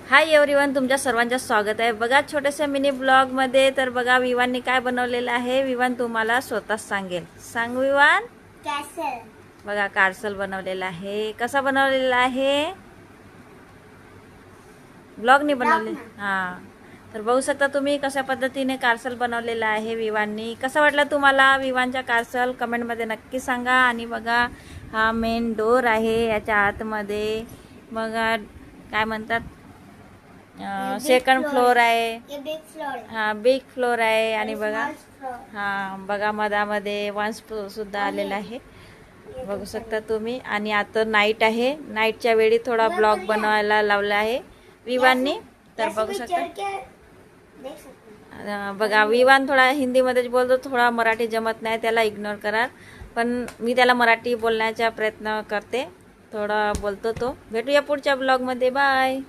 Hi everyone, तुमच्या सर्वांचं स्वागत आहे. बघा छोट्याशा मिनी ब्लॉगमध्ये. तर बघा विवानने काय बनवलेलं आहे. विवान तुम्हाला स्वतःच सांगेल. सांग विवान. कॅसल. बघा कार्सल बनवलेला आहे. कसा बनवलेला आहे? ब्लॉगने बनवले. हां, तर बघू शकता तुम्ही कशा पद्धतीने कार्सल बनवलेला आहे विवाननी. कसा वाटला तुम्हाला विवानचा कार्सल? कमेंटमध्ये नक्की सांगा. आणि बघा हा मेन डोर आहे याच्या आतमध्ये. बघा काय म्हणतात, सेकंड फ्लोर आहे. Big floor. हा बिग फ्लोर आहे. आणि बघा फ्लोर. हा बघा मधामध्ये वन्स सुद्धा आलेला आहे. बघू शकता तुम्ही. आणि आता नाईट आहे. नाईटच्या वेळी थोडा ब्लॉग बनवायला लावला आहे विवाननी. तर बघू शकता. बघा विवान थोडा हिंदीमध्ये बोलतो, थोडा मराठी जमत नाही, त्याला इग्नोर करा. पण मी त्याला मराठी बोलण्याचा प्रयत्न करते. थोडा बोलतो तो. भेटूया पुढच्या ब्लॉगमध्ये. बाय.